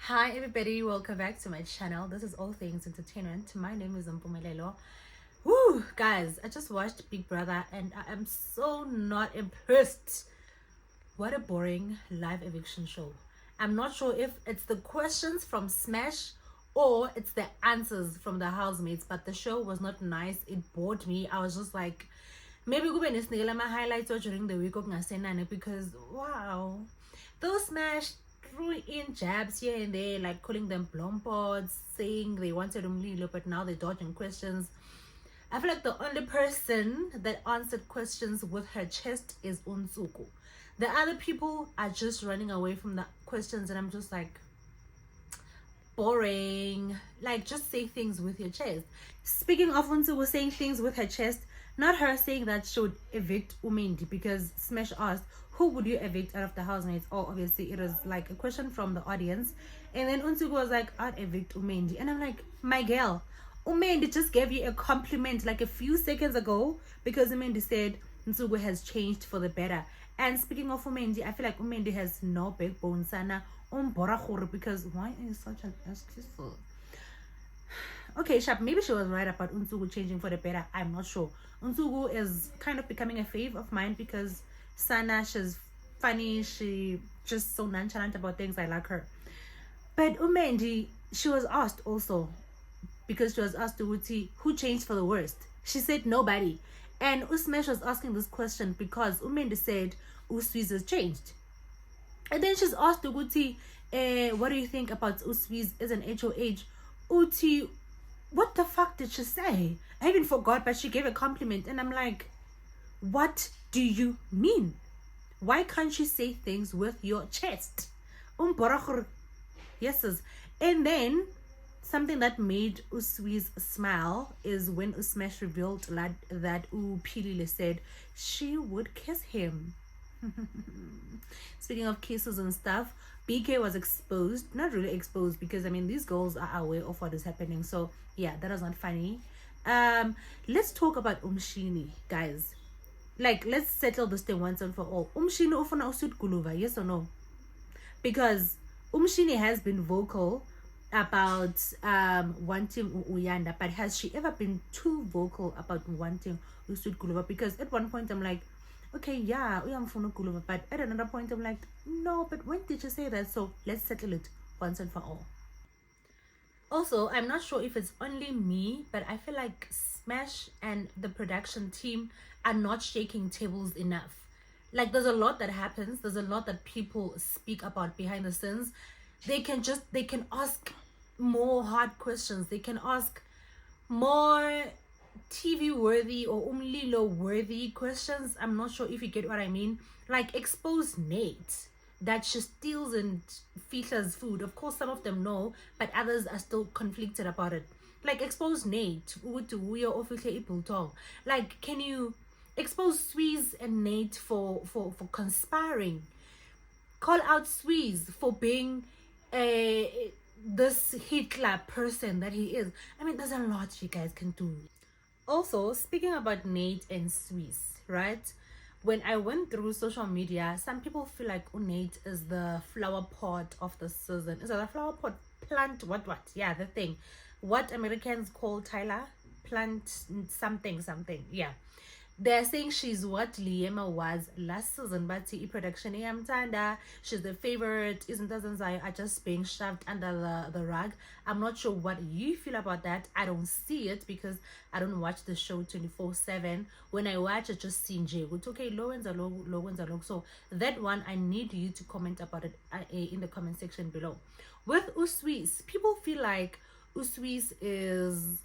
Hi everybody, welcome back to my channel. This is All Things Entertainment. My name is Mpumelelo. Woo, guys, I just watched Big Brother and I am so not impressed. What a boring live eviction show. I'm not sure if it's the questions from Smash or it's the answers from the housemates, but the show was not nice. It bored me. I was just like, maybe kube nesinikela my highlights during the week okungasenani, because wow, those Smash threw in jabs here and there, like calling them blompods, saying they wanted umlilo, but now they're dodging questions. I feel like the only person that answered questions with her chest is Unsuku. The other people are just running away from the questions, and I'm just like, boring. Like, just say things with your chest. Speaking of Unsuku saying things with her chest, not her saying that she would evict Umendi, because Smash asked, who would you evict out of the housemates? Oh, obviously it was like a question from the audience, and then Unsuku was like, I'd evict Umendi, and I'm like, my girl, Umendi just gave you a compliment like a few seconds ago, because Umendi said Nsuku has changed for the better. And speaking of Umendi, I feel like Umendi has no backbone sana because why are you such an excuseful? Okay, Sharp, maybe she was right about Unsugu changing for the better. I'm not sure. Unsugu is kind of becoming a fave of mine because Sana, she's funny. She just so nonchalant about things. I like her. But Umendi, she was asked also, because she was asked to Uti, who changed for the worst? She said nobody. And Usmesh was asking this question because Umendi said Uswiz has changed. And then she's asked Uti, what do you think about Uswiz as an HOH? Uti, what the fuck did she say? I even forgot, but she gave a compliment. And I'm like, what do you mean? Why can't you say things with your chest? Yes. And then something that made Uswi's smile is when Usmesh revealed that Upilile said she would kiss him. Speaking of kisses and stuff, BK was exposed. Not really exposed, because I mean these girls are aware of what is happening. So yeah, that was not funny. Let's talk about Umshini, guys. Like, let's settle this thing once and for all. Umshini ufuna usud guluva, yes or no? Because Umshini has been vocal about wanting Uyanda, but has she ever been too vocal about wanting Usud Guluva? Because at one point I'm like, okay, yeah, Uyamfuna Guluva, but at another point I'm like, no, but when did you say that? So let's settle it once and for all. Also, I'm not sure if it's only me, but I feel like Smash and the production team are not shaking tables enough. Like, there's a lot that happens, there's a lot that people speak about behind the scenes. They can ask more hard questions, they can ask more TV worthy or umlilo worthy questions. I'm not sure if you get what I mean. Like, expose Nate that she steals and features food. Of course, some of them know, but others are still conflicted about it. Like, expose Nate. Like, can you expose Sweez and Nate for conspiring? Call out Sweez for being this Hitler person that he is. I mean, there's a lot you guys can do. Also, speaking about Nate and Swiss, right? When I went through social media, some people feel like Nate is the flower pot of the season. Is that a flower pot plant? What? Yeah, the thing. What Americans call Tyler? Plant something. Yeah. They're saying she's what Liema was last season, but the production Tanda, she's the favorite, isn't I are just being shoved under the rug. I'm not sure what you feel about that. I don't see it because I don't watch the show 24/7. When I watch it, just see J. Okay, low and low. So that one, I need you to comment about it in the comment section below. With Uswis, people feel like Uswis is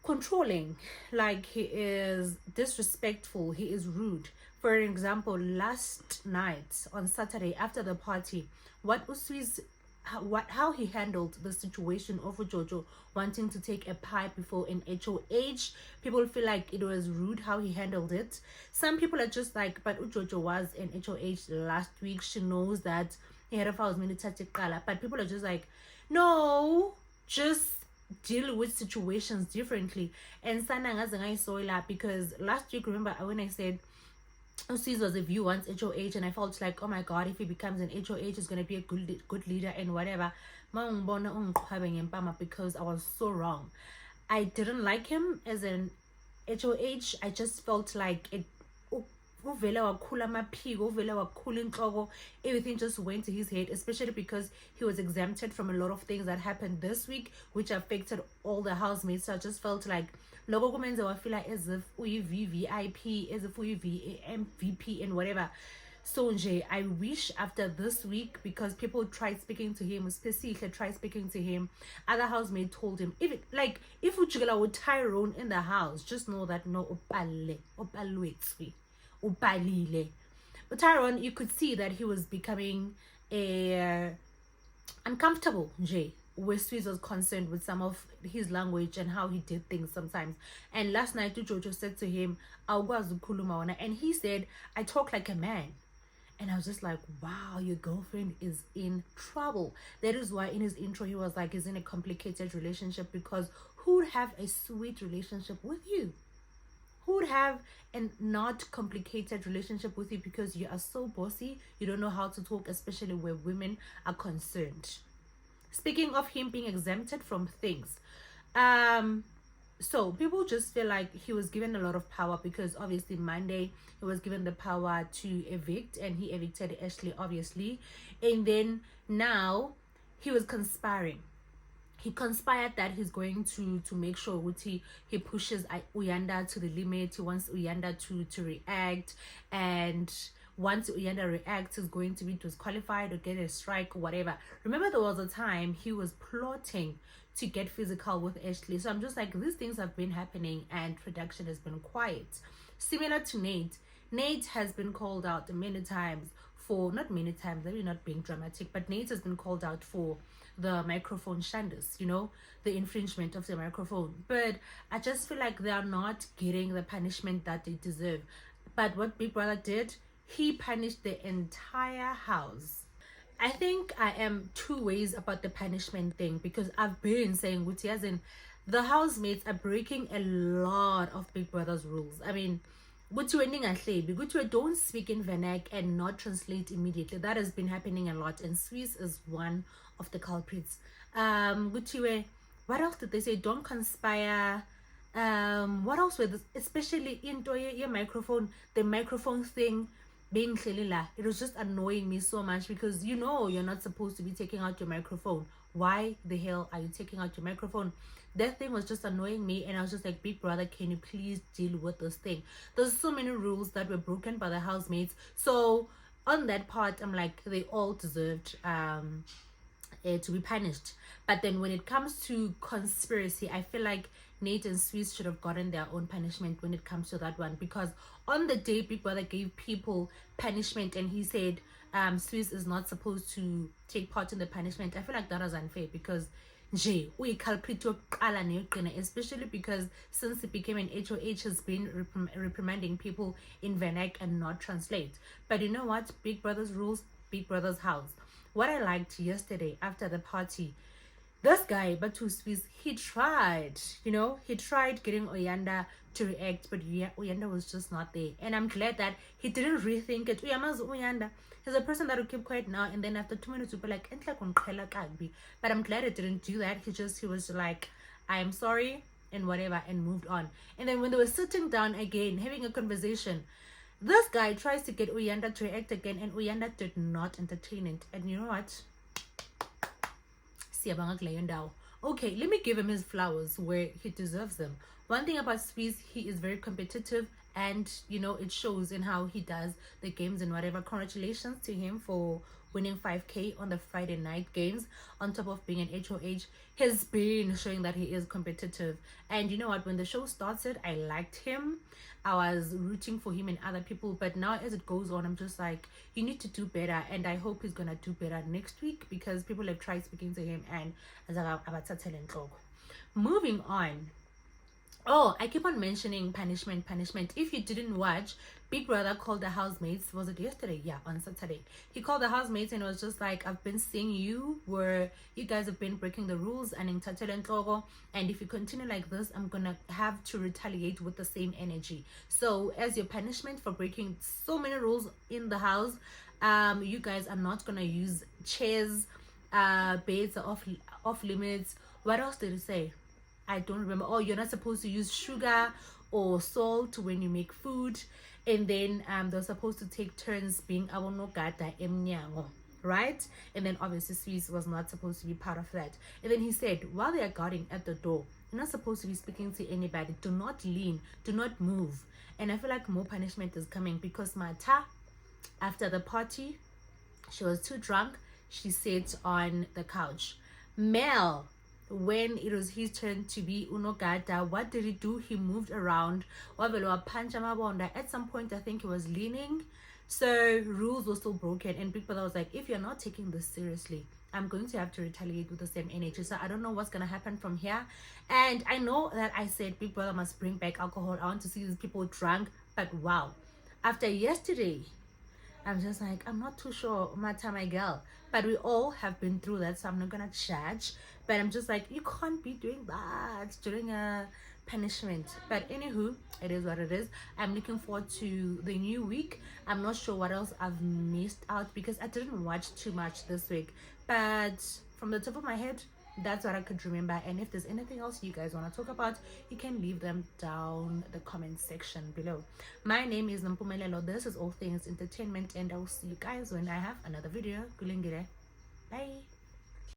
controlling, like he is disrespectful, he is rude. For example, last night on Saturday after the party, how he handled the situation of Jojo wanting to take a pipe before an HOH. People feel like it was rude how he handled it. Some people are just like, but Jojo was an HOH last week, she knows that he had a foul minute, but people are just like, no, just deal with situations differently. And Sana I saw that because last week, remember when I said Swiss was a view once HOH, and I felt like, oh my god, if he becomes an HOH, he's gonna be a good leader and whatever. Because I was so wrong. I didn't like him as an HOH. I just felt like it. Everything just went to his head, especially because he was exempted from a lot of things that happened this week, which affected all the housemates. So I just felt like logo kumenza wafila as if we VVIP, as if we MVP and whatever. So nje, I wish after this week, because people tried speaking to him, specifically tried speaking to him, other housemates told him, if Ujigala with Tyrone in the house, just know that no opalwetswi. Upalile. But Tyrone, you could see that he was becoming uncomfortable, Jay, where Swiss was concerned with some of his language and how he did things sometimes. And last night, Jojo said to him, and he said, I talk like a man. And I was just like, wow, your girlfriend is in trouble. That is why in his intro, he was like, he's in a complicated relationship, because who would have a sweet relationship with you? Who would have a not complicated relationship with you because you are so bossy, you don't know how to talk, especially where women are concerned. Speaking of him being exempted from things, so people just feel like he was given a lot of power, because obviously Monday he was given the power to evict, and he evicted Ashley, obviously, and then now he was conspiring. He conspired that he's going to make sure he pushes Uyanda to the limit. He wants Uyanda to react, and once Uyanda reacts, he's going to be disqualified or get a strike or whatever. Remember, there was a time he was plotting to get physical with Ashley. So I'm just like, these things have been happening and production has been quiet. Similar to Nate. Nate has been called out many times for, not many times, maybe not being dramatic, but Nate has been called out for the microphone shanders, the infringement of the microphone. But I just feel like they are not getting the punishment that they deserve. But what Big Brother did, he punished the entire house. I think I am two ways about the punishment thing, because I've been saying, as in, the housemates are breaking a lot of Big Brother's rules. I mean, don't speak in vernac and not translate immediately. That has been happening a lot, and Swiss is one of the culprits. What else did they say? Don't conspire. What else were this? Especially in your microphone, the microphone thing being chelila. It was just annoying me so much, because you're not supposed to be taking out your microphone. Why the hell are you taking out your microphone? That thing was just annoying me, and I was just like, Big Brother, can you please deal with this thing? There's so many rules that were broken by the housemates. So on that part, I'm like, they all deserved to be punished. But then when it comes to conspiracy, I feel like Nate and Swiss should have gotten their own punishment when it comes to that one, because on the day Big Brother gave people punishment and he said Swiss is not supposed to take part in the punishment, I feel like that was unfair, because especially because since it became an HOH, has been reprimanding people in vernac and not translate. But you know what? Big Brother's rules, Big Brother's house. What I liked yesterday after the party, this guy, Batu Swiss, he tried getting Oyanda to react, but Oyanda was just not there. And I'm glad that he didn't rethink it. Oyanda, he's a person that will keep quiet now, and then after 2 minutes, will be like, but I'm glad it didn't do that. He was like, I'm sorry, and whatever, and moved on. And then when they were sitting down again, having a conversation, this guy tries to get Uyanda to react again, and Uyanda did not entertain it. And you know what? Okay, let me give him his flowers where he deserves them. One thing about Swiss, he is very competitive, and it shows in how he does the games and whatever. Congratulations to him for winning 5k on the Friday night games. On top of being an HOH, he's been showing that he is competitive. And you know what, when the show started, I liked him. I was rooting for him and other people, but now as it goes on, I'm just like, you need to do better, and I hope he's gonna do better next week, because people have tried speaking to him and moving on. Oh, I keep on mentioning punishment, punishment. If you didn't watch, Big Brother called the housemates. Was it yesterday? Yeah, on Saturday. He called the housemates and was just like, I've been seeing you guys have been breaking the rules and in and Togo. And if you continue like this, I'm gonna have to retaliate with the same energy. So as your punishment for breaking so many rules in the house, you guys are not gonna use chairs, beds are off limits. What else did he say? I don't remember. Oh, you're not supposed to use sugar or salt when you make food. And then they're supposed to take turns being abonogada emnyango, right? And then obviously Swiss was not supposed to be part of that. And then he said, while they are guarding at the door, you're not supposed to be speaking to anybody. Do not lean. Do not move. And I feel like more punishment is coming because Mata, after the party, she was too drunk. She sat on the couch. Mel, when it was his turn to be Unogata, what did he do? He moved around. At some point, I think he was leaning. So rules were still broken. And Big Brother was like, if you're not taking this seriously, I'm going to have to retaliate with the same energy. So I don't know what's going to happen from here. And I know that I said Big Brother must bring back alcohol. I want to see these people drunk. But wow. After yesterday, I'm just like, I'm not too sure, Mata, my girl. But we all have been through that, so I'm not gonna judge. But I'm just like, you can't be doing that during a punishment. But anywho, it is what it is. I'm looking forward to the new week. I'm not sure what else I've missed out because I didn't watch too much this week. But from the top of my head, that's what I could remember. And if there's anything else you guys want to talk about, you can leave them down the comment section below. My name is Nampumelelo. This is All Things Entertainment, and I will see you guys when I have another video. Kulingire. Bye.